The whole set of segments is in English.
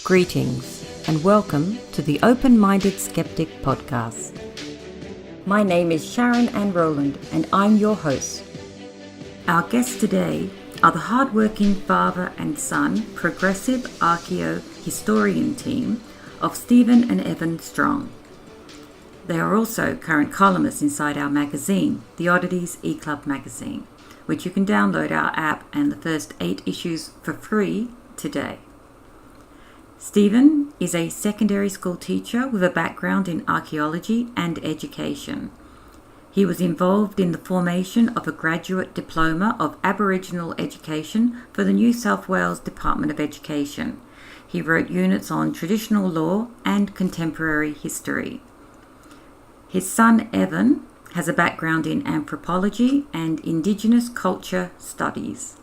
Greetings and welcome to the Open-Minded Skeptic podcast. My name is Sharon Ann Rowland and I'm your host. Our guests today are the hardworking father and son Progressive Archaeo Historian team of Stephen and Evan Strong. They are also current columnists inside our magazine, The Oddities E-Club magazine, which you can download our app and the first 8 issues for free today. Stephen is a secondary school teacher with a background in archaeology and education. He was involved in the formation of a graduate diploma of Aboriginal education for the New South Wales Department of Education. He wrote units on traditional law and contemporary history. His son Evan has a background in Anthropology and Indigenous Cultural Studies.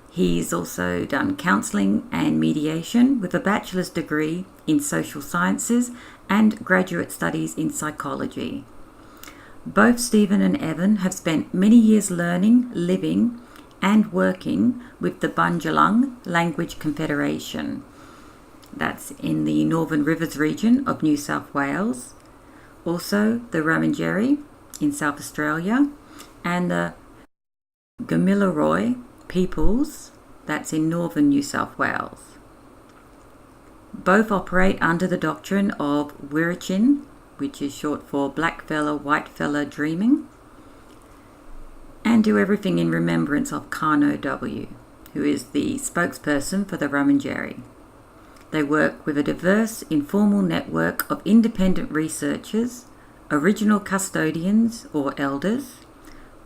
He's also done Counselling and Mediation with a bachelor's degree in social sciences and graduate studies in psychology. Both Stephen and Evan have spent many years learning, living and working with the Bundjalung Language Confederation. That's in the Northern Rivers region of New South Wales. Also the Ramindjeri in South Australia and the Gumilaroi peoples, that's in northern New South Wales. Both operate under the doctrine of Wirritjin, which is short for black fella, white fella dreaming, and do everything in remembrance of Karno W, who is the spokesperson for the Ramindjeri. They work with a diverse, informal network of independent researchers, original custodians or elders,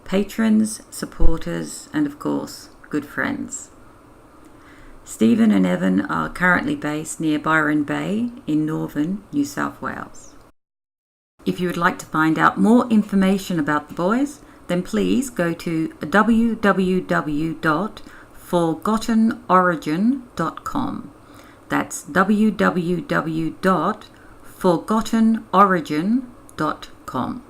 patrons, supporters, and of course, good friends. Stephen and Evan are currently based near Byron Bay in northern New South Wales. If you would like to find out more information about the boys, then please go to www.forgottenorigin.com. That's www.forgottenorigin.com.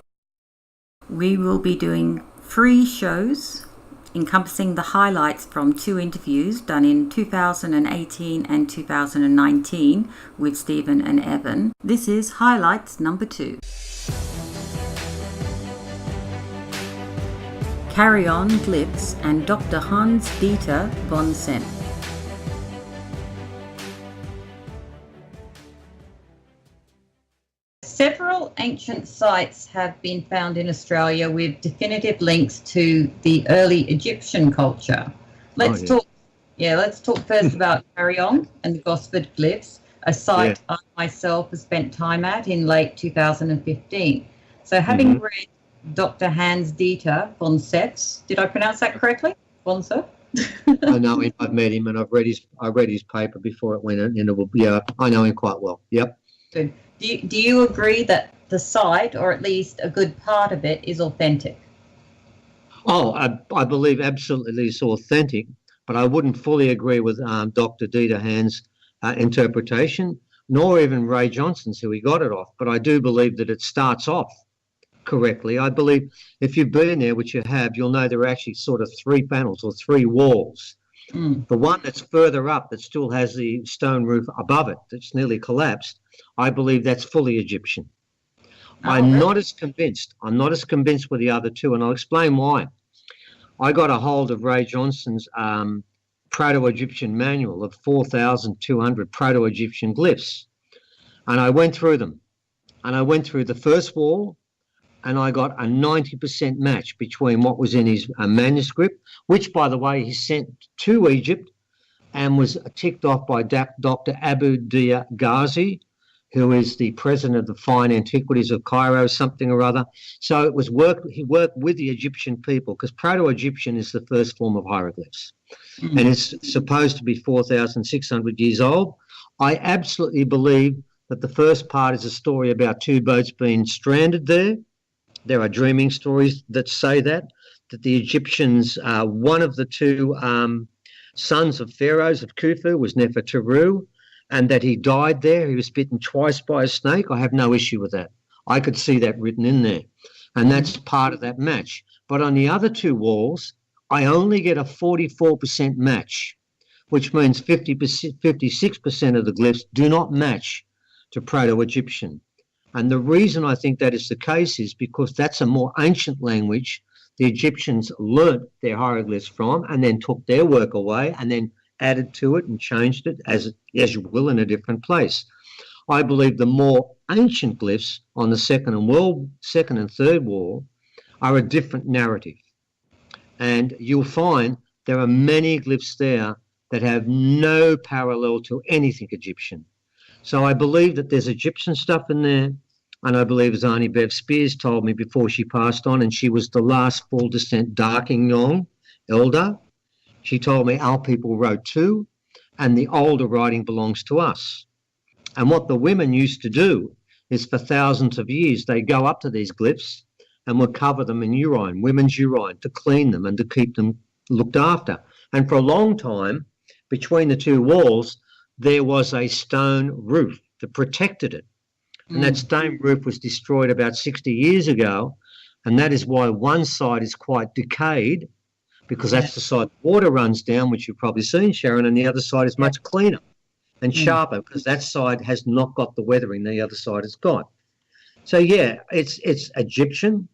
We will be doing free shows encompassing the highlights from 2 interviews done in 2018 and 2019 with Stephen and Evan. This is highlights number 2. Carry On Glyphs and Dr. Hans-Dieter von Senf. Several ancient sites have been found in Australia with definitive links to the early Egyptian culture. Let's talk first about Carry On and the Gosford Glyphs, a site I myself have spent time at in late 2015. So having read Dr. Hans-Dieter von Senf, did I pronounce that correctly? Von Senf? I know him. I've met him, and I read his paper before it went in. I know him quite well. Yep. Good. Do you agree that the site, or at least a good part of it, is authentic? Oh, I believe absolutely it's authentic, but I wouldn't fully agree with Dr. Dieter Hans' interpretation, nor even Ray Johnson's, who he got it off. But I do believe that it starts off correctly. I believe if you've been there, which you have, you'll know there are actually sort of 3 panels or 3 walls. The one that's further up that still has the stone roof above it that's nearly collapsed, I believe that's fully Egyptian. I'm not as convinced with the other 2, and I'll explain why. I got a hold of Ray Johnson's Proto-Egyptian manual of 4,200 Proto-Egyptian glyphs, and I went through them. And I went through the first wall, and I got a 90% match between what was in his manuscript, which, by the way, he sent to Egypt and was ticked off by Dr. Abu Dia Ghazi, who is the president of the Fine Antiquities of Cairo, something or other. So it was he worked with the Egyptian people, because Proto-Egyptian is the first form of hieroglyphs, and it's supposed to be 4,600 years old. I absolutely believe that the first part is a story about 2 boats being stranded there. There are dreaming stories that say that the Egyptians, one of the 2 sons of pharaohs of Khufu was Nefertari, and that he died there. He was bitten twice by a snake. I have no issue with that. I could see that written in there, and that's part of that match. But on the other 2 walls, I only get a 44% match which means 56% of the glyphs do not match to Proto-Egyptian. And the reason I think that is the case is because that's a more ancient language the Egyptians learnt their hieroglyphs from and then took their work away and then added to it and changed it as you will in a different place. I believe the more ancient glyphs on the Second and Third Wall are a different narrative. And you'll find there are many glyphs there that have no parallel to anything Egyptian. So I believe that there's Egyptian stuff in there, and I believe, as Auntie Bev Spears told me before she passed on, and she was the last full descent Darkingyong elder, she told me our people wrote too, and the older writing belongs to us. And what the women used to do is for thousands of years, they go up to these glyphs and would cover them in urine, women's urine, to clean them and to keep them looked after. And for a long time, between the two walls, there was a stone roof that protected it. And that stone roof was destroyed about 60 years ago. And that is why one side is quite decayed, because that's the side the water runs down, which you've probably seen, Sharon, and the other side is much cleaner and sharper, because that side has not got the weathering the other side has got. So, yeah, it's Egyptian.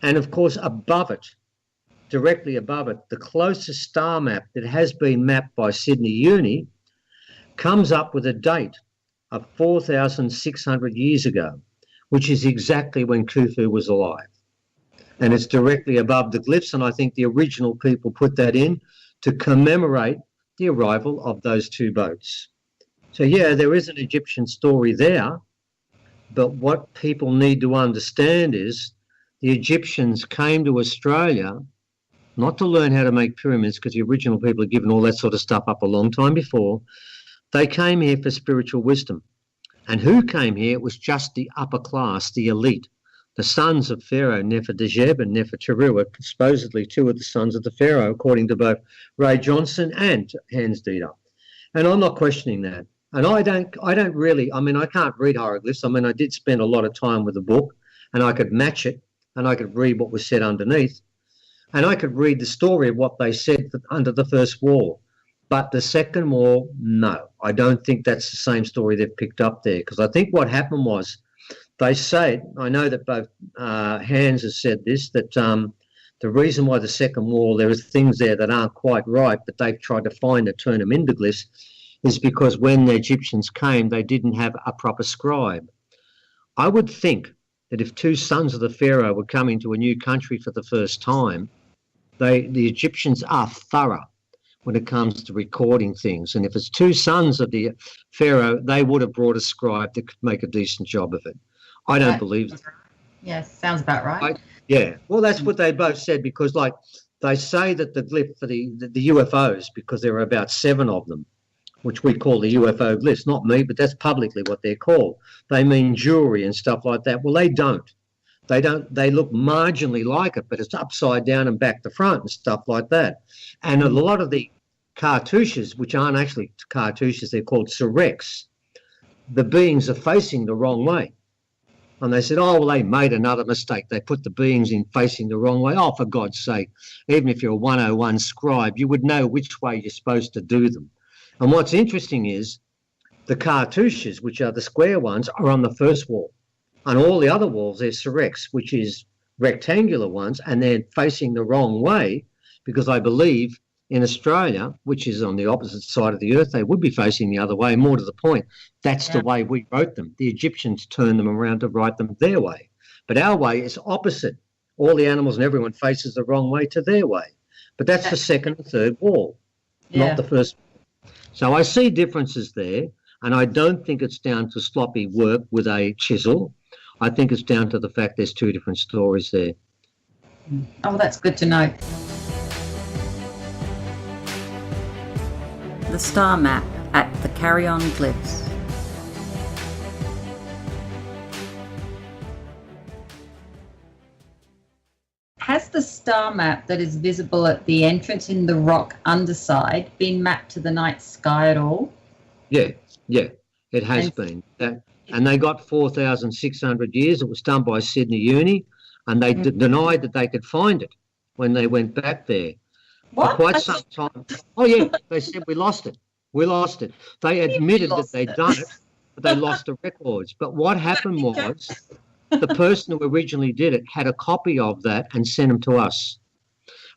And, of course, above it, directly above it, the closest star map that has been mapped by Sydney Uni comes up with a date of 4,600 years ago, which is exactly when Khufu was alive. And it's directly above the glyphs, and I think the original people put that in to commemorate the arrival of those two boats. So, yeah, there is an Egyptian story there, but what people need to understand is the Egyptians came to Australia not to learn how to make pyramids, because the original people had given all that sort of stuff up a long time before. They came here for spiritual wisdom. And who came here? It was just the upper class, the elite. The sons of Pharaoh, Nefer-Djeb and Nefer-Teru, are supposedly two of the sons of the Pharaoh, according to both Ray Johnson and Hans Dieter. And I'm not questioning that. And I don't really, I mean, I can't read hieroglyphs. I mean, I did spend a lot of time with the book, and I could match it, and I could read what was said underneath, and I could read the story of what they said under the first wall. But the second wall, no, I don't think that's the same story they've picked up there, because I think what happened was they said, I know that both Hans has said this, that the reason why the second wall, there are things there that aren't quite right, but they've tried to find to turn them into glyphs, is because when the Egyptians came, they didn't have a proper scribe. I would think that if two sons of the Pharaoh were coming to a new country for the first time, the Egyptians are thorough when it comes to recording things. And if it's two sons of the Pharaoh, they would have brought a scribe that could make a decent job of it. I don't believe that. Yes, sounds about right. Well, that's what they both said, because, like, they say that the glyph for the UFOs, because there are about 7 of them, which we call the UFO glyphs, not me, but that's publicly what they're called. They mean jewelry and stuff like that. Well, they don't. They look marginally like it, but it's upside down and back to front and stuff like that. And a lot of the cartouches, which aren't actually cartouches, they're called serects, the beings are facing the wrong way. And they said, oh, well, they made another mistake. They put the beings in facing the wrong way. Oh, for God's sake, even if you're a 101 scribe, you would know which way you're supposed to do them. And what's interesting is the cartouches, which are the square ones, are on the first wall. And all the other walls, they're serects, which is rectangular ones, and they're facing the wrong way, because I believe in Australia, which is on the opposite side of the earth, they would be facing the other way. More to the point, that's the way we wrote them. The Egyptians turned them around to write them their way. But our way is opposite. All the animals and everyone faces the wrong way to their way. But that's the second and third wall, not the first. So I see differences there, and I don't think it's down to sloppy work with a chisel. I think it's down to the fact there's 2 different stories there. Oh, that's good to know. The star map at the Carry-On Glyphs. Has the star map that is visible at the entrance in the rock underside been mapped to the night sky at all? Yeah, it has been. And they got 4,600 years. It was done by Sydney Uni, and they denied that they could find it when they went back there. What? quite some time. Oh, yeah, they said we lost it. We lost it. They admitted that they'd done it, but they lost the records. But what happened was the person who originally did it had a copy of that and sent them to us.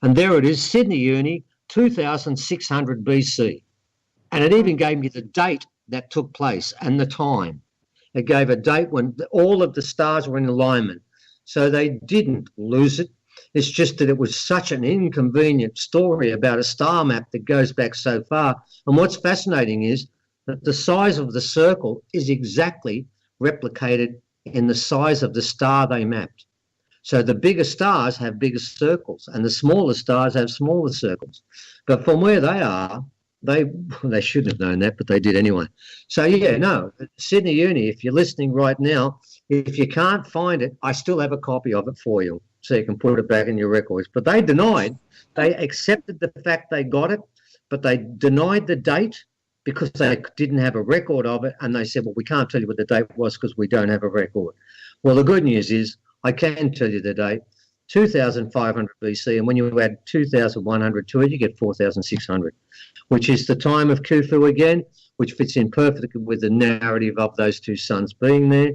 And there it is, Sydney Uni, 2600 BC. And it even gave me the date that took place and the time. It gave a date when all of the stars were in alignment. So they didn't lose it. It's just that it was such an inconvenient story about a star map that goes back so far. And what's fascinating is that the size of the circle is exactly replicated in the size of the star they mapped. So the bigger stars have bigger circles and the smaller stars have smaller circles. But from where they are, they shouldn't have known that, but they did anyway. So, yeah, no, Sydney Uni, if you're listening right now, if you can't find it, I still have a copy of it for you so you can put it back in your records. But they denied, they accepted the fact they got it, but they denied the date because they didn't have a record of it. And they said, well, we can't tell you what the date was because we don't have a record. Well, the good news is I can tell you the date, 2500 BC, and when you add 2100 to it, you get 4600, which is the time of Khufu again, which fits in perfectly with the narrative of those two sons being there.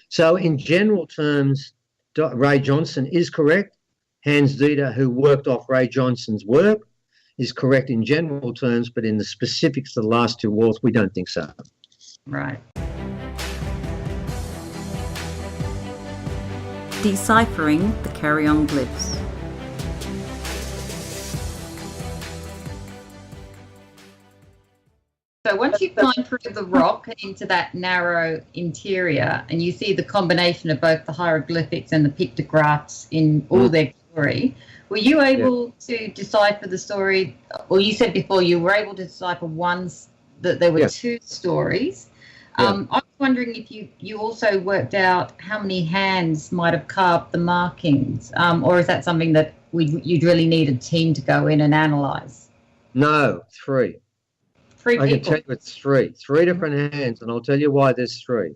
So in general terms, Ray Johnson is correct. Hans Dieter, who worked off Ray Johnson's work, is correct in general terms, but in the specifics of the last two walls, we don't think so. Right. Deciphering the carry-on glyphs. So once you climb through the rock and into that narrow interior and you see the combination of both the hieroglyphics and the pictographs in all their glory, were you able to decipher the story? Well, you said before you were able to decipher that there were two stories. I was wondering if you also worked out how many hands might have carved the markings, or is that something that you'd really need a team to go in and analyse? No, three. Three people. I can tell you it's three different hands, and I'll tell you why there's three.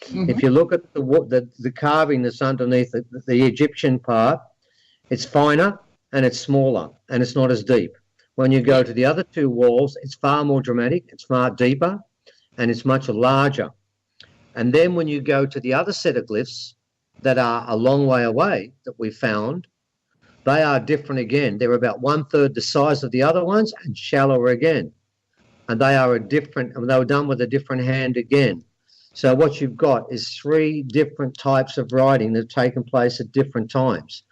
Mm-hmm. If you look at the carving that's underneath the Egyptian part, it's finer and it's smaller and it's not as deep. When you go to the other two walls, it's far more dramatic, it's far deeper, and it's much larger. And then when you go to the other set of glyphs that are a long way away that we found, they are different again. They're about 1/3 the size of the other ones and shallower again. And they were done with a different hand again. So what you've got is three different types of writing that have taken place at different times.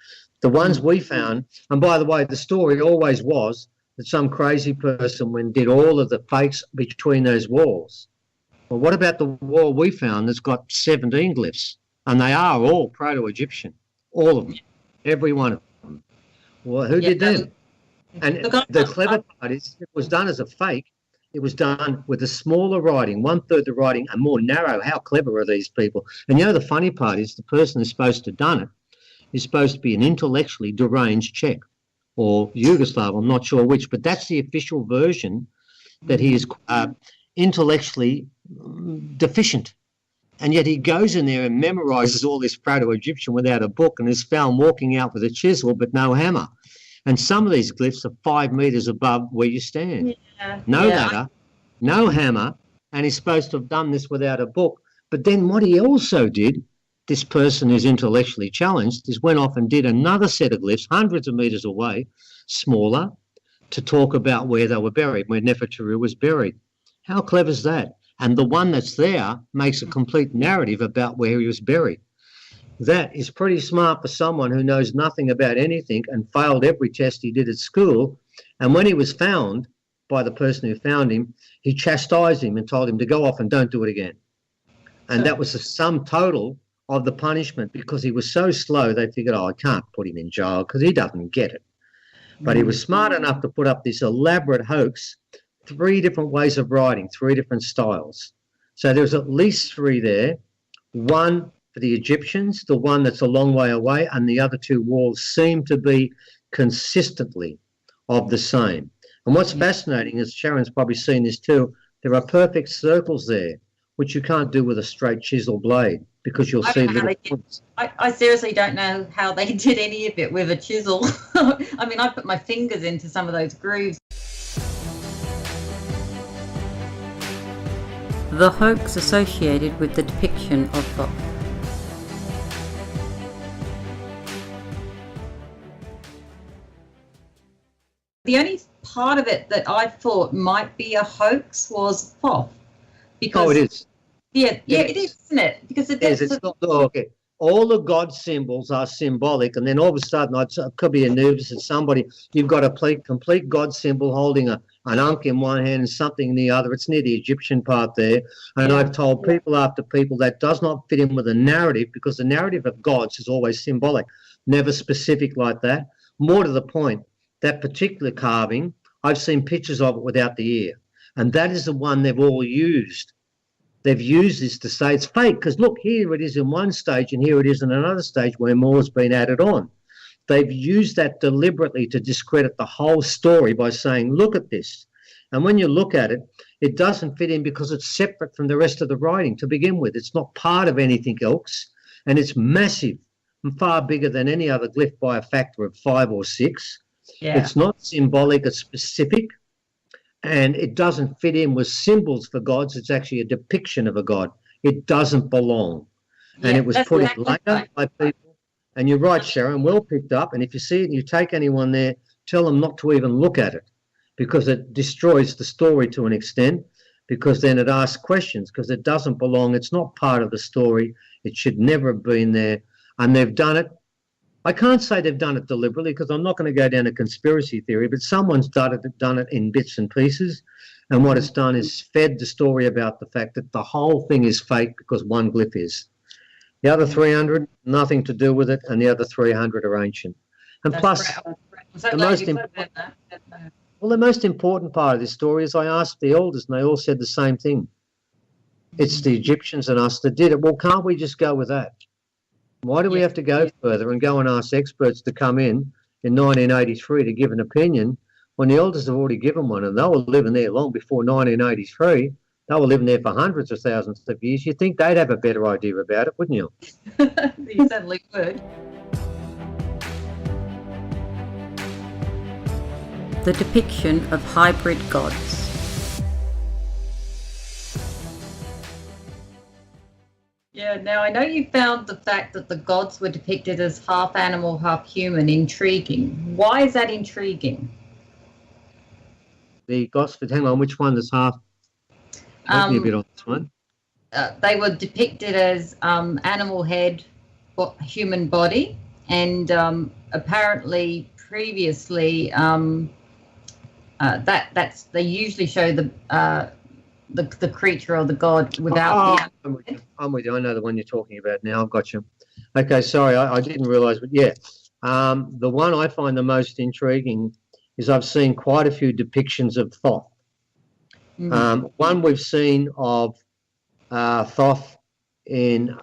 The ones we found, and by the way, the story always was that some crazy person went and did all of the fakes between those walls. Well, what about the wall we found that's got 17 glyphs? And they are all Proto-Egyptian, all of them, every one of them. Well, who did them? And the clever part is it was done as a fake. It was done with a smaller writing, 1/3 the writing, and more narrow. How clever are these people? And you know, the funny part is the person who's supposed to have done it is supposed to be an intellectually deranged Czech or Yugoslav, I'm not sure which, but that's the official version, that he is intellectually deficient. And yet he goes in there and memorises all this Proto-Egyptian without a book and is found walking out with a chisel but no hammer. And some of these glyphs are 5 metres above where you stand. No ladder, no hammer, and he's supposed to have done this without a book. But then what he also did, this person who's intellectually challenged, is went off and did another set of glyphs hundreds of metres away, smaller, to talk about where they were buried, where Nefertari was buried. How clever is that? And the one that's there makes a complete narrative about where he was buried. That is pretty smart for someone who knows nothing about anything and failed every test he did at school. And when he was found by the person who found him, he chastised him and told him to go off and don't do it again. And that was the sum total of the punishment, because he was so slow, they figured, I can't put him in jail because he doesn't get it. But he was smart enough to put up this elaborate hoax, 3 different ways of writing, 3 different styles. So there was at least 3 there, one for the Egyptians, the one that's a long way away, and the other 2 walls seem to be consistently of the same. And what's fascinating is, Sharon's probably seen this too, there are perfect circles there, which you can't do with a straight chisel blade. because you'll I see don't know how little they did. points. I seriously don't know how they did any of it with a chisel. I mean, I put my fingers into some of those grooves. The hoax associated with the depiction of Thoth. The only part of it that I thought might be a hoax was Thoth. Because, Oh, it is. Yeah, it is, isn't it? Because It's not. Oh, okay. All the God symbols are symbolic, and then all of a sudden, it could be a nervous that somebody, you've got a complete God symbol holding an ankh in one hand and something in the other. It's near the Egyptian part there. And I've told people after people that does not fit in with the narrative, because the narrative of gods is always symbolic, never specific like that. More to the point, that particular carving, I've seen pictures of it without the ear, and that is the one they've all used. They've used this to say it's fake, because look, here it is in one stage and here it is in another stage where more's been added on. They've used that deliberately to discredit the whole story by saying, look at this. And when you look at it, it doesn't fit in because it's separate from the rest of the writing to begin with. It's not part of anything else, and it's massive and far bigger than any other glyph by a factor of 5 or 6. Yeah. It's not symbolic, it's specific. And it doesn't fit in with symbols for gods. It's actually a depiction of a god. It doesn't belong. And it was put in later by people. And you're right, Sharon, well picked up. And if you see it and you take anyone there, tell them not to even look at it, because it destroys the story to an extent, because then it asks questions, because it doesn't belong. It's not part of the story. It should never have been there. And they've done it. I can't say they've done it deliberately, because I'm not going to go down a conspiracy theory, but someone's done it in bits and pieces. And what it's done is fed the story about the fact that the whole thing is fake because one glyph is. The other 300, nothing to do with it, and the other 300 are ancient. And plus, the most important part of this story is I asked the elders, and they all said the same thing. It's the Egyptians and us that did it. Well, can't we just go with that? Why do we have to go further and go and ask experts to come in 1983 to give an opinion when the elders have already given one, and they were living there long before 1983? They were living there for hundreds of thousands of years. You'd think they'd have a better idea about it, wouldn't you? You certainly would. The depiction of hybrid gods. Yeah, now I know you found the fact that the gods were depicted as half animal, half human intriguing. Why is that intriguing? The Gosford, hang on, which one is half? Help me a bit on this one. They were depicted as animal head, human body, and apparently previously they usually show the creature or the god without the animal head. I'm with you. I know the one you're talking about now. I've got you. Okay, sorry, I didn't realise, but yeah. The one I find the most intriguing is I've seen quite a few depictions of Thoth. One we've seen of Thoth in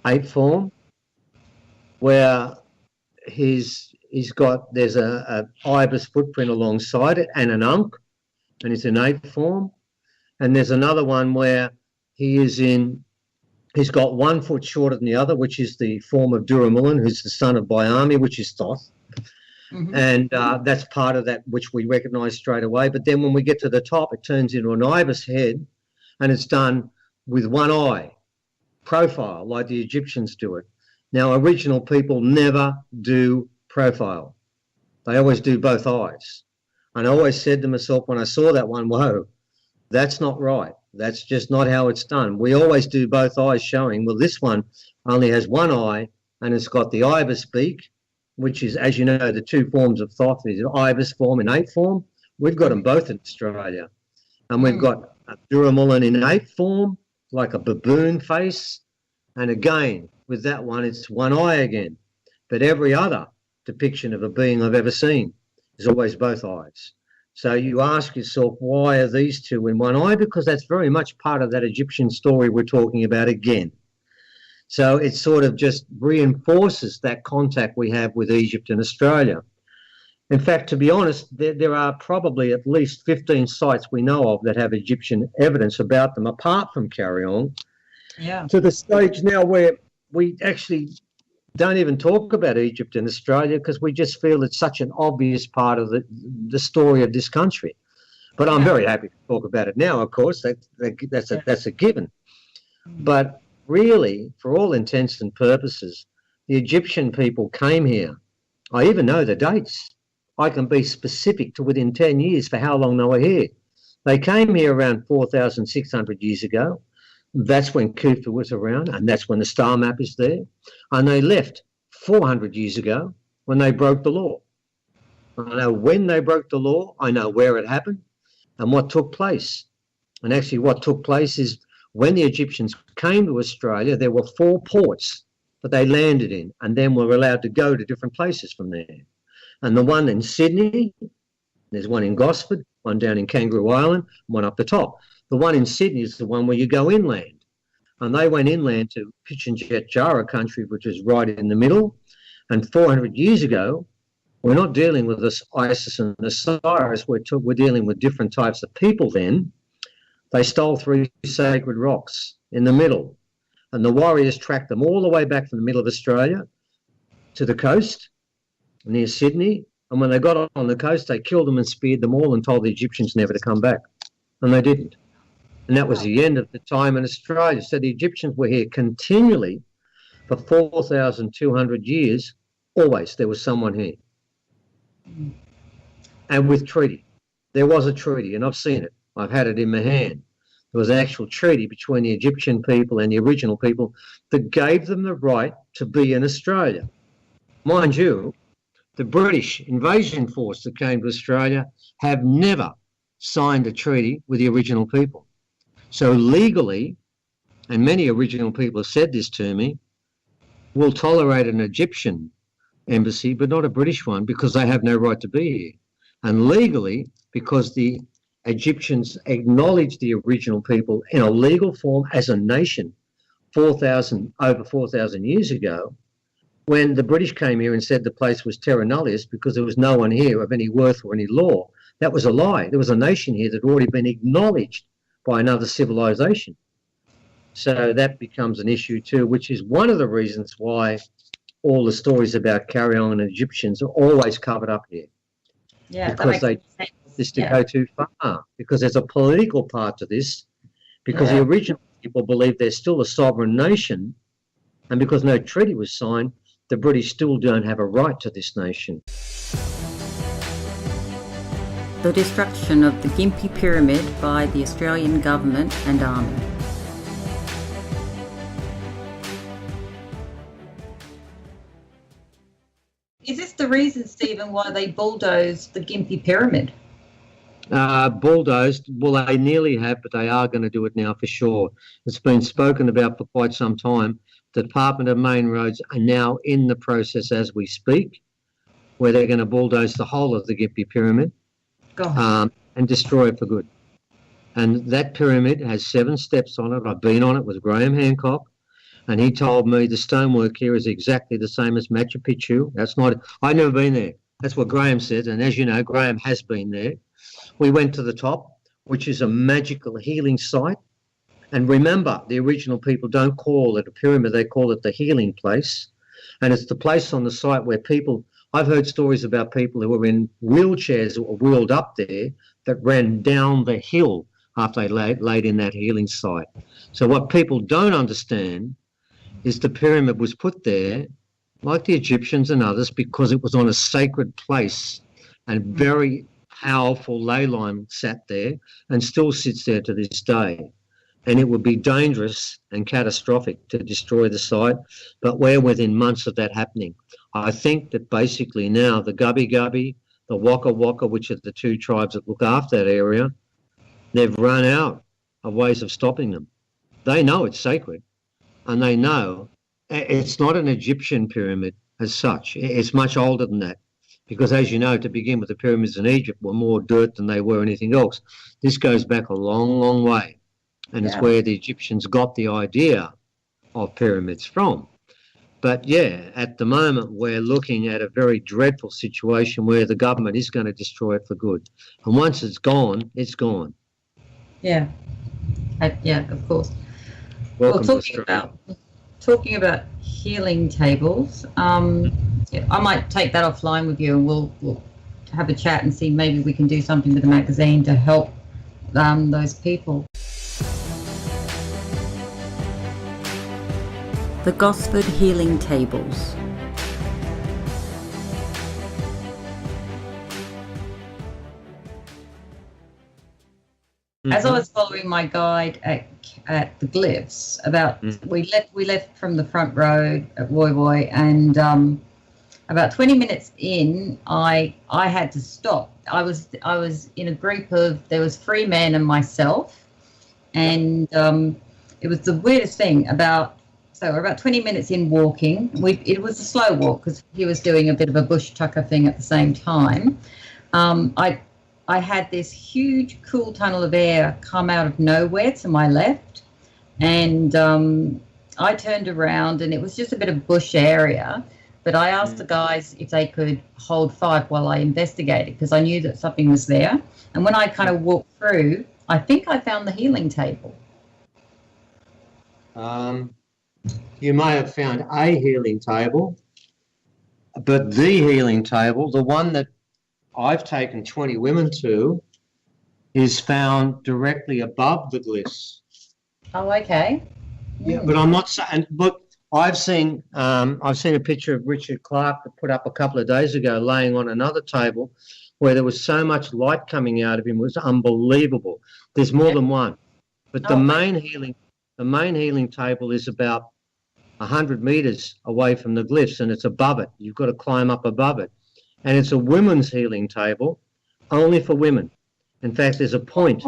ape form, where there's a ibis footprint alongside it and an ankh, and it's in ape form. And there's another one where he's got 1 foot shorter than the other, which is the form of Duramulan, who's the son of Byami, which is Thoth. And that's part of that which we recognise straight away. But then when we get to the top, it turns into an ibis head, and it's done with one eye, profile, like the Egyptians do it. Now, original people never do profile. They always do both eyes. And I always said to myself when I saw that one, whoa, that's not right. That's just not how it's done. We always do both eyes showing. Well, this one only has one eye, and it's got the ibis beak, which is, as you know, the two forms of Thoth is ibis form and ape form. We've got them both in Australia. And we've got a Duramulan in ape form, like a baboon face. And again, with that one, it's one eye again. But every other depiction of a being I've ever seen is always both eyes. So you ask yourself, why are these two in one eye? Because that's very much part of that Egyptian story we're talking about again. So it sort of just reinforces that contact we have with Egypt and Australia. In fact, to be honest, there are probably at least 15 sites we know of that have Egyptian evidence about them, apart from Carryong. Yeah. to the stage now where we actually don't even talk about Egypt in Australia because we just feel it's such an obvious part of the story of this country. But I'm very happy to talk about it now, of course. That's a given. But really, for all intents and purposes, the Egyptian people came here. I even know the dates. I can be specific to within 10 years for how long they were here. They came here around 4,600 years ago. That's when Khufu was around, and that's when the star map is there. And they left 400 years ago when they broke the law. I know when they broke the law, I know where it happened and what took place. And actually what took place is when the Egyptians came to Australia, there were 4 ports that they landed in and then were allowed to go to different places from there. And the one in Sydney, there's one in Gosford, one down in Kangaroo Island, one up the top. The one in Sydney is the one where you go inland. And they went inland to Pitjantjatjara Jara country, which is right in the middle. And 400 years ago, we're not dealing with this Isis and Osiris. We're dealing with different types of people then. They stole 3 sacred rocks in the middle. And the warriors tracked them all the way back from the middle of Australia to the coast near Sydney. And when they got on the coast, they killed them and speared them all and told the Egyptians never to come back. And they didn't. And that was the end of the time in Australia. So the Egyptians were here continually for 4,200 years. Always there was someone here. And with treaty. There was a treaty, and I've seen it. I've had it in my hand. There was an actual treaty between the Egyptian people and the original people that gave them the right to be in Australia. Mind you, the British invasion force that came to Australia have never signed a treaty with the original people. So legally, and many original people have said this to me, we'll tolerate an Egyptian embassy, but not a British one, because they have no right to be here. And legally, because the Egyptians acknowledged the original people in a legal form as a nation over 4,000 years ago, when the British came here and said the place was terra nullius because there was no one here of any worth or any law, that was a lie. There was a nation here that had already been acknowledged by another civilization. So that becomes an issue too, which is one of the reasons why all the stories about carry-on and Egyptians are always covered up here. Yeah, because they want this to go too far. Because there's a political part to this. Because the original people believe they're still a sovereign nation, and because no treaty was signed, the British still don't have a right to this nation. The destruction of the Gympie Pyramid by the Australian government and army. Is this the reason, Stephen, why they bulldozed the Gympie Pyramid? Bulldozed, well, they nearly have, but they are going to do it now for sure. It's been spoken about for quite some time. The Department of Main Roads are now in the process as we speak, where they're going to bulldoze the whole of the Gympie Pyramid and destroy it for good. And that pyramid has 7 steps on it. I've been on it with Graham Hancock, and he told me the stonework here is exactly the same as Machu Picchu. That's not, I've never been there. That's what Graham said, and as you know, Graham has been there. We went to the top, which is a magical healing site. And remember, the original people don't call it a pyramid, they call it the healing place. And it's the place on the site where people, I've heard stories about people who were in wheelchairs or wheeled up there that ran down the hill after they laid in that healing site. So what people don't understand is the pyramid was put there, like the Egyptians and others, because it was on a sacred place, and very powerful ley line sat there and still sits there to this day. And it would be dangerous and catastrophic to destroy the site, but we're within months of that happening. I think that basically now the Gubbi Gubbi, the Waka Waka, which are the 2 tribes that look after that area, they've run out of ways of stopping them. They know it's sacred, and they know it's not an Egyptian pyramid as such. It's much older than that, because as you know, to begin with, the pyramids in Egypt were more dirt than they were anything else. This goes back a long, long way, and it's where the Egyptians got the idea of pyramids from. But yeah, at the moment, we're looking at a very dreadful situation where the government is going to destroy it for good. And once it's gone, it's gone. Yeah. Yeah, of course. Welcome to talking Australia. about healing tables, I might take that offline with you, and we'll have a chat and see maybe we can do something with the magazine to help those people. The Gosford Healing Tables. As I was following my guide at the glyphs, we left from the front road at Woy Woy, and about 20 minutes in, I had to stop. I was in a group of, there was 3 men and myself, and it was the weirdest thing. So we're about 20 minutes in walking. It was a slow walk because he was doing a bit of a bush tucker thing at the same time. I had this huge cool tunnel of air come out of nowhere to my left, and I turned around, and it was just a bit of bush area, but I asked the guys if they could hold 5 while I investigated, because I knew that something was there. And when I kind of walked through, I think I found the healing table. You may have found a healing table, but the healing table, the one that I've taken 20 women to, is found directly above the glyphs. Oh, okay. Yeah, but I'm not saying. Look, I've seen a picture of Richard Clark that put up a couple of days ago, laying on another table, where there was so much light coming out of him. It was unbelievable. There's more than one, but the main healing table is about 100 metres away from the glyphs, and it's above it. You've got to climb up above it. And it's a women's healing table, only for women. In fact, there's a point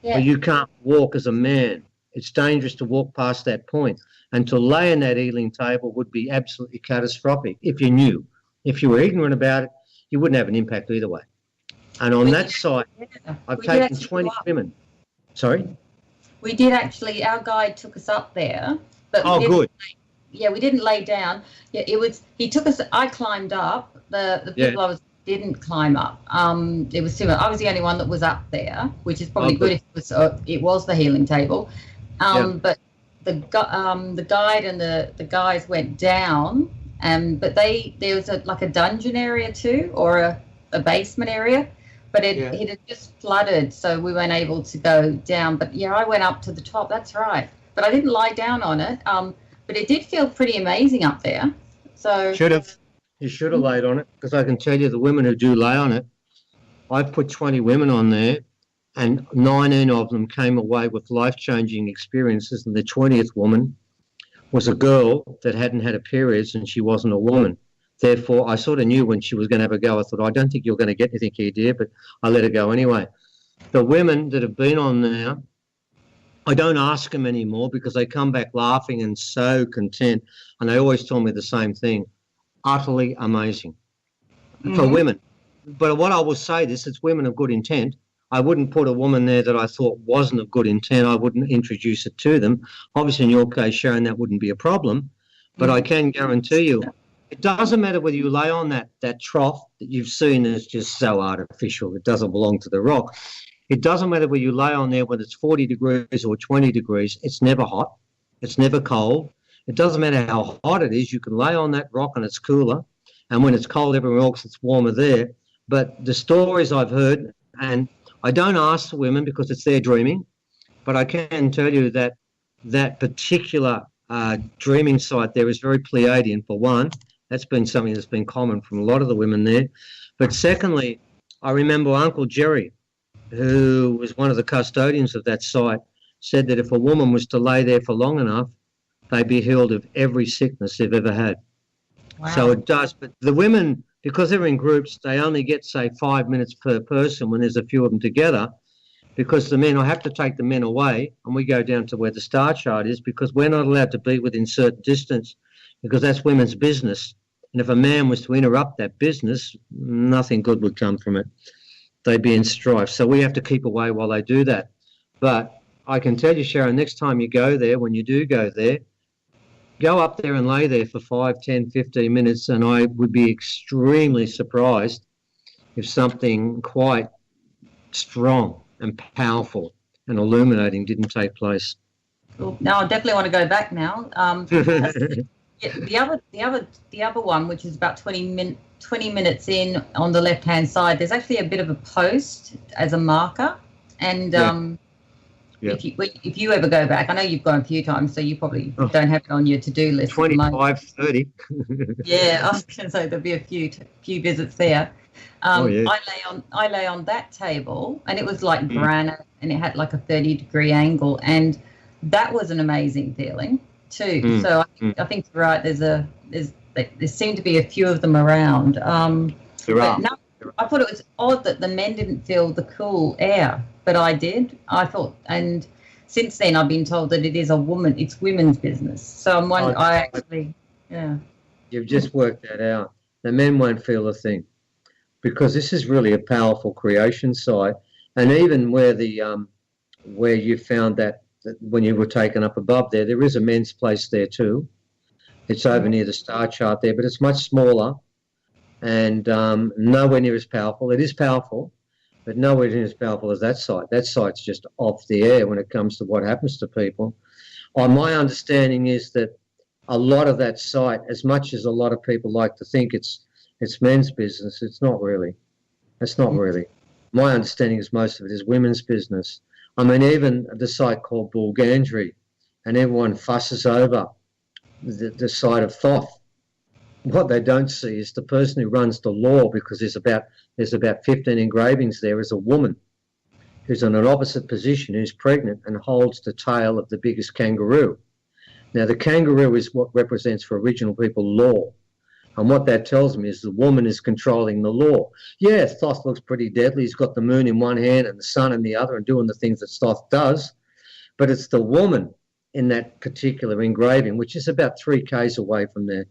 where you can't walk as a man. It's dangerous to walk past that point. And to lay in that healing table would be absolutely catastrophic if you knew. If you were ignorant about it, you wouldn't have an impact either way. And on that site, I've taken 20 women. Sorry? We did actually, our guide took us up there. But good. We didn't lay down. Yeah, he took us, I climbed up. The people didn't climb up. It was similar. I was the only one that was up there, which is probably good if it was the healing table. But the guide and the guys went down, but there was a dungeon area too, or a basement area, but it had just flooded, so we weren't able to go down. But I went up to the top. That's right, but I didn't lie down on it. But it did feel pretty amazing up there. So you should have laid on it, because I can tell you the women who do lay on it, I've put 20 women on there, and 19 of them came away with life-changing experiences, and the 20th woman was a girl that hadn't had a period, and she wasn't a woman. Therefore, I sort of knew when she was going to have a go. I thought, I don't think you're going to get anything here, dear, but I let her go anyway. The women that have been on there, I don't ask them anymore, because they come back laughing and so content, and they always tell me the same thing. Utterly amazing for women. But what I will say this, it's women of good intent. I wouldn't put a woman there that I thought wasn't of good intent. I wouldn't introduce it to them. Obviously, in your case, Sharon, that wouldn't be a problem. But I can guarantee you, it doesn't matter whether you lay on that trough that you've seen is just so artificial. It doesn't belong to the rock. It doesn't matter whether you lay on there when it's 40 degrees or 20 degrees. It's never hot. It's never cold. It doesn't matter how hot it is. You can lay on that rock and it's cooler. And when it's cold everywhere else, it's warmer there. But the stories I've heard, and I don't ask the women because it's their dreaming, but I can tell you that that particular dreaming site there is very Pleiadian, for one. That's been something that's been common from a lot of the women there. But secondly, I remember Uncle Jerry, who was one of the custodians of that site, said that if a woman was to lay there for long enough, they'd be healed of every sickness they've ever had. Wow. So it does. But the women, because they're in groups, they only get, say, 5 minutes per person when there's a few of them together, because the men, I have to take the men away, and we go down to where the star chart is, because we're not allowed to be within certain distance, because that's women's business. And if a man was to interrupt that business, nothing good would come from it. They'd be in strife. So we have to keep away while they do that. But I can tell you, Sharon, next time you go there, when you do go there, go up there and lay there for 5, 10, 15 minutes, and I would be extremely surprised if something quite strong and powerful and illuminating didn't take place. Well, no, I definitely want to go back now. The other one, which is about 20 minutes in on the left-hand side, there's actually a bit of a post as a marker. And if you ever go back, I know you've gone a few times, so you probably don't have it on your to-do list. 25, 30. Yeah, I was going to say there'll be a few visits there. I lay on that table, and it was like granite, and it had like a 30-degree angle, and that was an amazing feeling too. So I think you're right. There seem to be a few of them around. There are. No, I thought it was odd that the men didn't feel the cool air, but I did. I thought, and since then I've been told that it's women's business. So I'm wondering. You've just worked that out. The men won't feel a thing, because this is really a powerful creation site, and even where you found that when you were taken up above there is a men's place there too. It's over near the star chart there, but it's much smaller and nowhere near as powerful. It is powerful, but nowhere near as powerful as that site. That site's just off the air when it comes to what happens to people. My understanding is that a lot of that site, as much as a lot of people like to think it's men's business, it's not really. It's not really. My understanding is most of it is women's business. I mean, even the site called Bundjalung, and everyone fusses over the site of Thoth. What they don't see is the person who runs the law, because there's about 15 engravings there, is a woman who's in an opposite position, who's pregnant and holds the tail of the biggest kangaroo. Now, the kangaroo is what represents for Aboriginal people law. And what that tells me is the woman is controlling the law. Yeah, Thoth looks pretty deadly. He's got the moon in one hand and the sun in the other and doing the things that Thoth does. But it's the woman in that particular engraving, which is about 3 k's away from the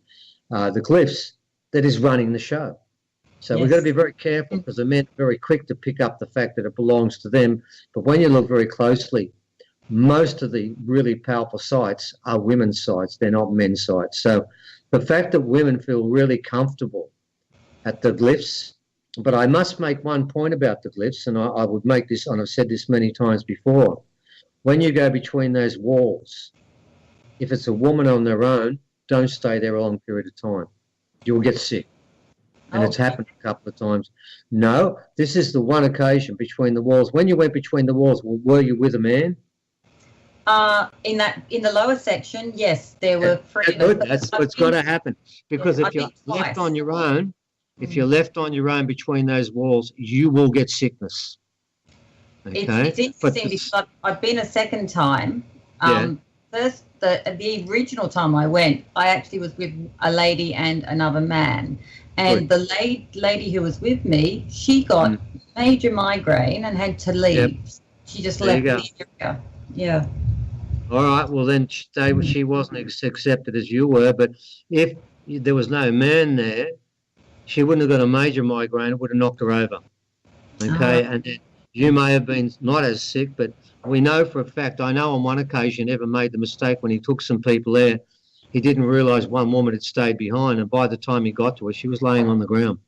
glyphs, that is running the show. So we've got to be very careful, because the men are very quick to pick up the fact that it belongs to them. But when you look very closely, most of the really powerful sites are women's sites. They're not men's sites. So the fact that women feel really comfortable at the glyphs, but I must make one point about the glyphs, and I would make this, and I've said this many times before. When you go between those walls, if it's a woman on their own, don't stay there a long period of time. You'll get sick. And it's happened a couple of times. No, this is the one occasion between the walls. When you went between the walls, were you with a man? In the lower section, yes, there were 3. Good. That's what's got to happen, because if you're left on your own, between those walls, you will get sickness. Okay? It's interesting because I've been a second time. First, the original time I went, I actually was with a lady and another man. And the lady who was with me, she got major migraine and had to leave. Yep. She just left the area. Yeah. All right. Well, then she wasn't accepted as you were. But if there was no man there, she wouldn't have got a major migraine. It would have knocked her over. Okay. And then you may have been not as sick, but we know for a fact, I know on one occasion Evan made the mistake when he took some people there. He didn't realise one woman had stayed behind, and by the time he got to her, she was laying on the ground.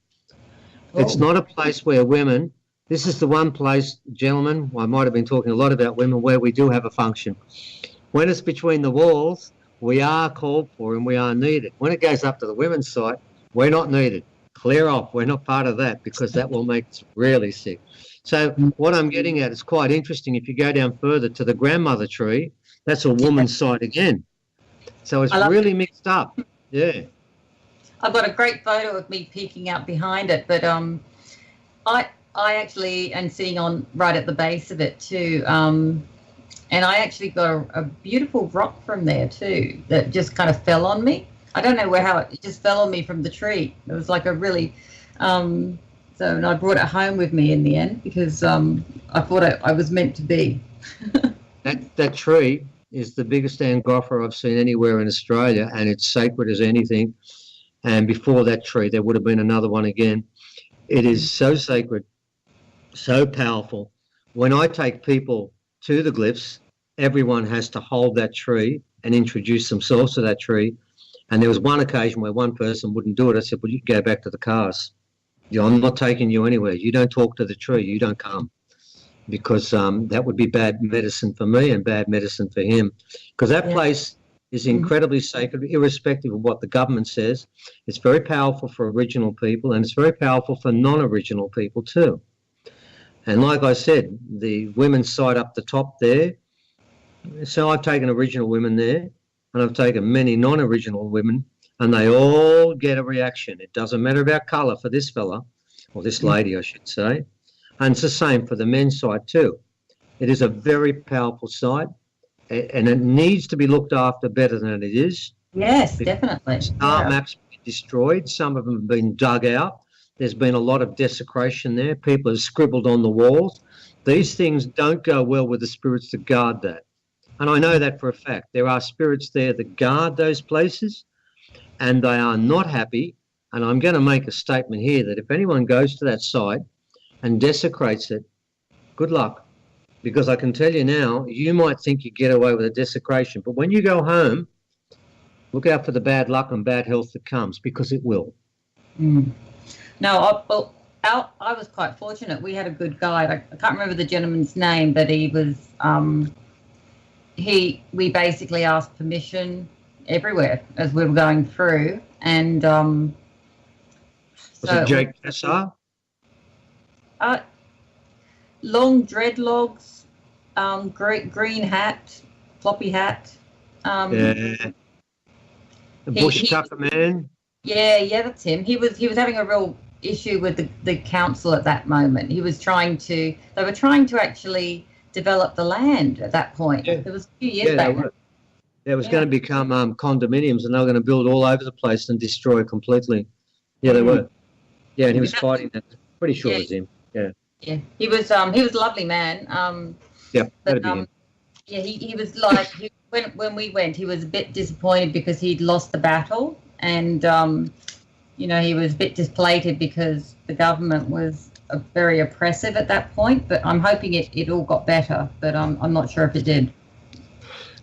It's not a place where women, this is the one place, gentlemen, I might have been talking a lot about women, where we do have a function. When it's between the walls, we are called for and we are needed. When it goes up to the women's site, we're not needed. Clear off. We're not part of that, because that will make us really sick. So what I'm getting at is quite interesting. If you go down further to the grandmother tree, that's a woman's site again. So it's really mixed up. Yeah. I've got a great photo of me peeking out behind it, but I actually am sitting on right at the base of it too. And I actually got a beautiful rock from there too that just kind of fell on me. I don't know how it just fell on me from the tree. It was like a really and I brought it home with me in the end, because I thought I was meant to be. That tree is the biggest Angoffer I've seen anywhere in Australia, and it's sacred as anything. And before that tree, there would have been another one again. It is so sacred, so powerful. When I take people to the glyphs, everyone has to hold that tree and introduce themselves to that tree. And there was one occasion where one person wouldn't do it. I said, well, you can go back to the cars. I'm not taking you anywhere. You don't talk to the tree. You don't come. because that would be bad medicine for me and bad medicine for him, because that place is incredibly sacred, irrespective of what the government says. It's very powerful for Aboriginal people, and it's very powerful for non-Aboriginal people too. And like I said, the women's side up the top there, so I've taken Aboriginal women there, and I've taken many non-Aboriginal women, and they all get a reaction. It doesn't matter about colour for this fella, or this lady, I should say. And it's the same for the men's side too. It is a very powerful site, and it needs to be looked after better than it is. Yes, definitely. Star maps have been destroyed. Some of them have been dug out. There's been a lot of desecration there. People have scribbled on the walls. These things don't go well with the spirits that guard that. And I know that for a fact. There are spirits there that guard those places, and they are not happy. And I'm going to make a statement here that if anyone goes to that site and desecrates it, good luck. Because I can tell you now, you might think you get away with a desecration, but when you go home, look out for the bad luck and bad health that comes, because it will. No, I was quite fortunate. We had a good guide. I can't remember the gentleman's name, but he was, we basically asked permission everywhere as we were going through. And was it Jake Cassar? Long dreadlocks, green hat, floppy hat. The bush tucker man. Yeah, that's him. He was having a real issue with the council at that moment. They were trying to actually develop the land at that point. Yeah. It was a few years back. It was going to become condominiums, and they were going to build all over the place and destroy it completely. Yeah, they were. Yeah, and he was fighting that. Pretty sure it was him. Yeah. Yeah, he was a lovely man. That'd be him. Yeah, he was like, when we went, he was a bit disappointed because he'd lost the battle, and he was a bit displated because the government was very oppressive at that point. But I'm hoping it all got better, but I'm not sure if it did.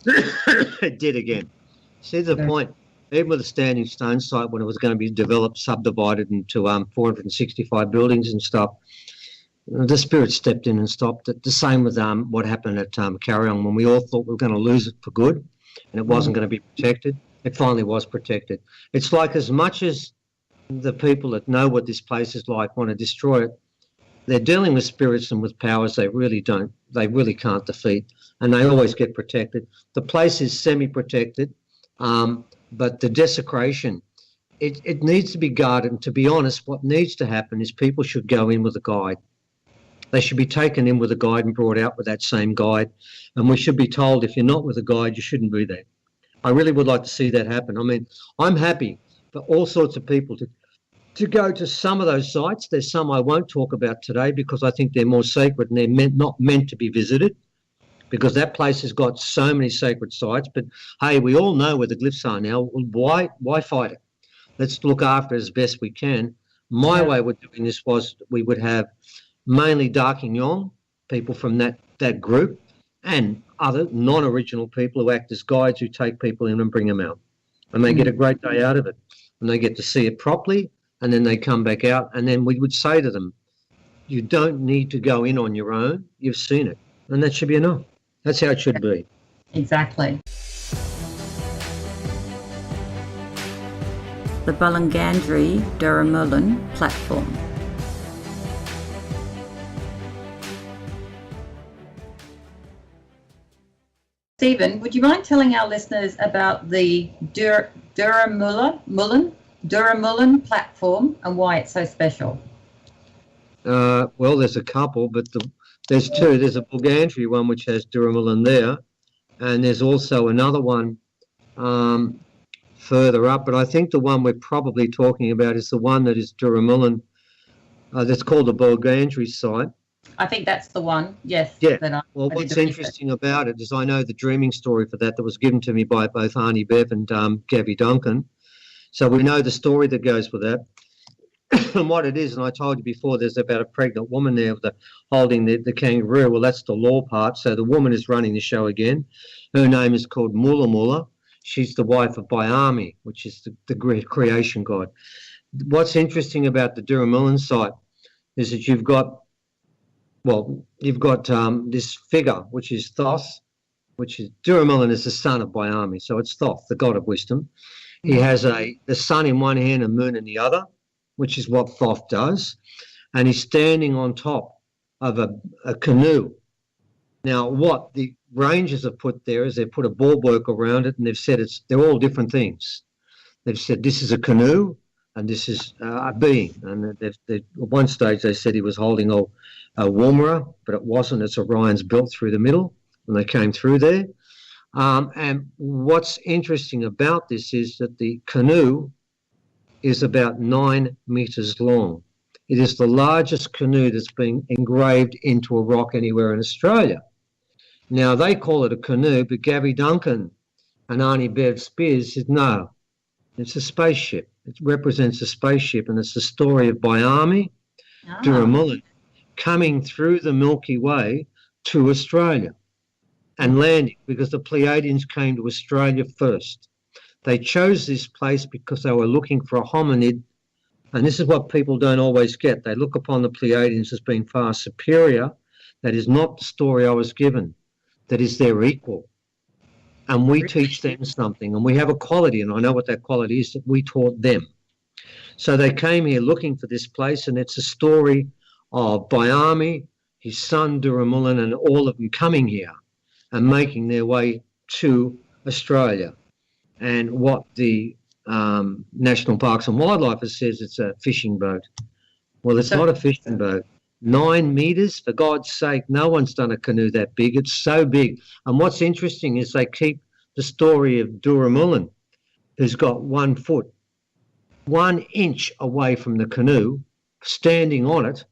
It did again. See the point. Even with the Standing Stone site, when it was going to be developed, subdivided into 465 buildings and stuff, the spirit stepped in and stopped it. The same with what happened at Carryong, when we all thought we were going to lose it for good and it wasn't going to be protected. It finally was protected. It's like, as much as the people that know what this place is like want to destroy it, they're dealing with spirits and with powers they really can't defeat, and they always get protected. The place is semi-protected, but the desecration, it needs to be guarded. And to be honest, what needs to happen is people should go in with a guide. They should be taken in with a guide and brought out with that same guide. And we should be told, if you're not with a guide, you shouldn't be there. I really would like to see that happen. I mean, I'm happy for all sorts of people to go to some of those sites. There's some I won't talk about today because I think they're more sacred and they're not meant to be visited, because that place has got so many sacred sites. But, hey, we all know where the glyphs are now. Why fight it? Let's look after it as best we can. My way of doing this was we would have mainly Darkinjong, people from that group, and other non-Aboriginal people who act as guides, who take people in and bring them out. And they get a great day out of it. And they get to see it properly, and then they come back out. And then we would say to them, you don't need to go in on your own. You've seen it. And that should be enough. That's how it should be. Exactly. The Bundjalung Language platform. Stephen, would you mind telling our listeners about the Duramullan platform and why it's so special? Well, there's a couple, but there's two. There's a Bundjalung one which has Duramullan there, and there's also another one further up. But I think the one we're probably talking about is the one that is Duramullan. That's called the Bundjalung site. I think that's the one, yes. Yeah. Well, what's interesting about it is I know the dreaming story for that was given to me by both Arnie Bev and Gabby Duncan. So we know the story that goes with that. And what it is, and I told you before, there's about a pregnant woman there holding the kangaroo. Well, that's the law part. So the woman is running the show again. Her name is called Mula Mula. She's the wife of Bayami, which is the great creation god. What's interesting about the Duramullan site is that you've got well, you've got this figure, which is Thoth, which is Duramulin is the son of Byami, so it's Thoth, the god of wisdom. He has the sun in one hand and moon in the other, which is what Thoth does, and he's standing on top of a canoe. Now, what the rangers have put there is they've put a bulwark around it, and they've said they're all different things. They've said this is a canoe and this is a being. And at one stage they said he was holding a Woomera, but it wasn't. It's Orion's belt through the middle when they came through there. And what's interesting about this is that the canoe is about 9 metres long. It is the largest canoe that's been engraved into a rock anywhere in Australia. Now, they call it a canoe, but Gabby Duncan and Arnie Bev Spears said, no, it's a spaceship. It represents a spaceship, and it's the story of Byami, Duramulin, coming through the Milky Way to Australia and landing, because the Pleiadians came to Australia first. They chose this place because they were looking for a hominid, and this is what people don't always get. They look upon the Pleiadians as being far superior. That is not the story I was given. That is their equal. And we teach them something, and we have a quality, and I know what that quality is, that we taught them. So they came here looking for this place, and it's a story of Byami, his son Duramulin, and all of them coming here and making their way to Australia. And what the National Parks and Wildlife says, it's a fishing boat. Well, it's not a fishing boat. 9 metres, for God's sake, no one's done a canoe that big. It's so big. And what's interesting is they keep the story of Duramulin, who's got 1 foot, 1 inch away from the canoe, standing on it.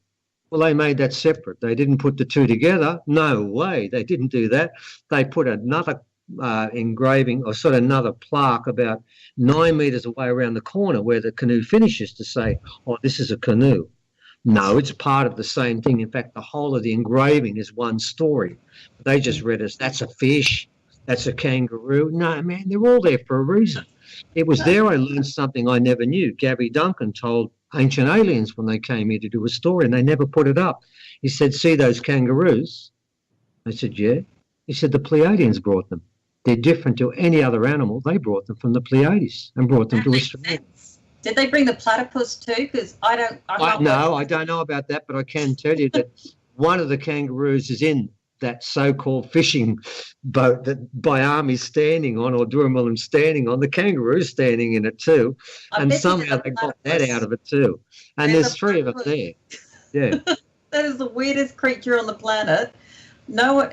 Well, they made that separate. They didn't put the two together. No way. They didn't do that. They put another engraving, or sort of another plaque about 9 metres away around the corner where the canoe finishes, to say, oh, this is a canoe. No, it's part of the same thing. In fact, the whole of the engraving is one story. They just read as, that's a fish, that's a kangaroo. No, man, they're all there for a reason. It was there I learned something I never knew. Gabby Duncan told Ancient Aliens when they came here to do a story, and they never put it up. He said, see those kangaroos? I said, yeah. He said, the Pleiadians brought them. They're different to any other animal. They brought them from the Pleiades and brought them to Australia. Did they bring the platypus too? Because I don't know about that, but I can tell you that one of the kangaroos is in that so-called fishing boat that Byami's standing on, or Duramulin's standing on. The kangaroo's standing in it too, and somehow they got that out of it too. And there's 3 of them there. Yeah, that is the weirdest creature on the planet. No one,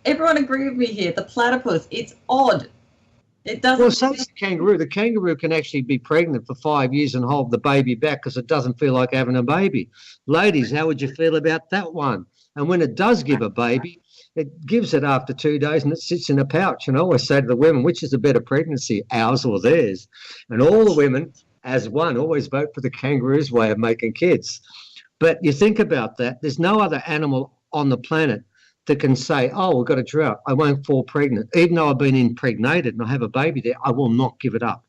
everyone agree with me here. The platypus, it's odd. It doesn't. Well, so does the kangaroo. The kangaroo can actually be pregnant for 5 years and hold the baby back because it doesn't feel like having a baby. Ladies, how would you feel about that one? And when it does give a baby, it gives it after 2 days and it sits in a pouch. And I always say to the women, which is a better pregnancy, ours or theirs? And all the women, as one, always vote for the kangaroo's way of making kids. But you think about that. There's no other animal on the planet that can say, oh, we've got a drought, I won't fall pregnant. Even though I've been impregnated and I have a baby there, I will not give it up.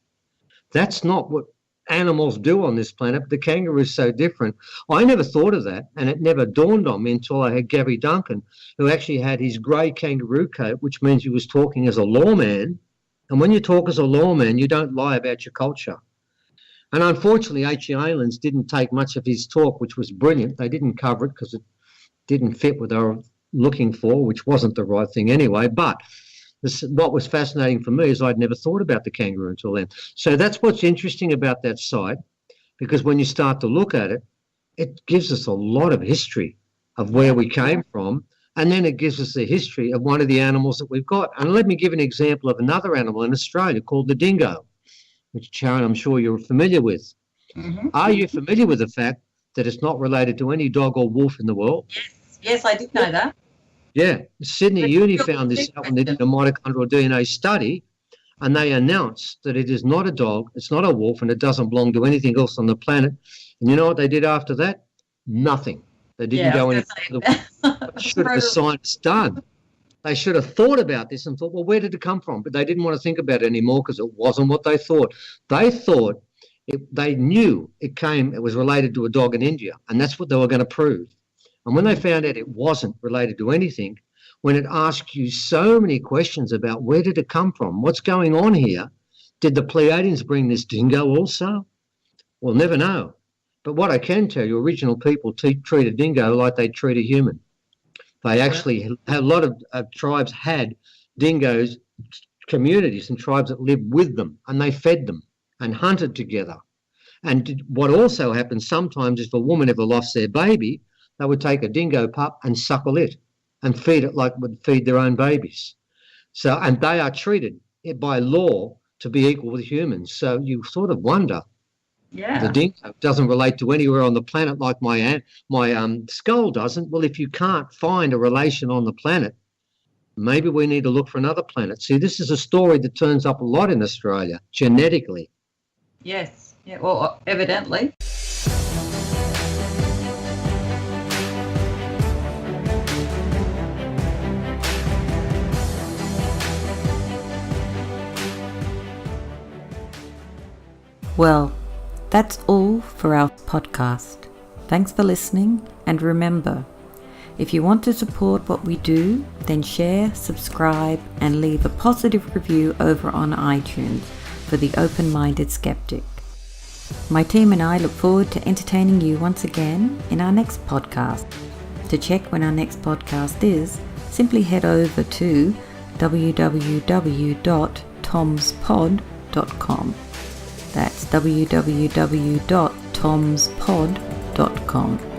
That's not what animals do on this planet, but the kangaroo is so different. I never thought of that, and it never dawned on me until I had Gabby Duncan, who actually had his grey kangaroo coat, which means he was talking as a lawman. And when you talk as a lawman, you don't lie about your culture. And unfortunately, H.E. Islands didn't take much of his talk, which was brilliant. They didn't cover it because it didn't fit what they were looking for, which wasn't the right thing anyway. But what was fascinating for me is I'd never thought about the kangaroo until then. So that's what's interesting about that site, because when you start to look at it, it gives us a lot of history of where we came from, and then it gives us the history of one of the animals that we've got. And let me give an example of another animal in Australia called the dingo, which, Sharon, I'm sure you're familiar with. Mm-hmm. Are you familiar with the fact that it's not related to any dog or wolf in the world? Yes, I did know that. Yeah, Sydney Uni found this out when they did a mitochondrial DNA study, and they announced that it is not a dog, it's not a wolf, and it doesn't belong to anything else on the planet. And you know what they did after that? Nothing. They didn't go any further. What should the scientists done? They should have thought about this and thought, well, where did it come from? But they didn't want to think about it anymore because it wasn't what they thought. They thought, they knew it was related to a dog in India, and that's what they were going to prove. And when they found out it wasn't related to anything, when it asked you so many questions about where did it come from, what's going on here, did the Pleiadians bring this dingo also? We'll never know. But what I can tell you, Aboriginal people treat a dingo like they treat a human. They actually, a lot of tribes had dingoes, communities and tribes that lived with them, and they fed them and hunted together. And what also happens sometimes is if a woman ever lost their baby, they would take a dingo pup and suckle it and feed it like would feed their own babies. So, and they are treated by law to be equal with humans. So you sort of wonder, the dingo doesn't relate to anywhere on the planet like my skull doesn't. Well, if you can't find a relation on the planet, maybe we need to look for another planet. See, this is a story that turns up a lot in Australia, genetically. Yes. Yeah, well, evidently. Well, that's all for our podcast. Thanks for listening, and remember, if you want to support what we do, then share, subscribe, and leave a positive review over on iTunes for the open-minded skeptic. My team and I look forward to entertaining you once again in our next podcast. To check when our next podcast is, simply head over to www.tomspod.com. That's www.tomspod.com.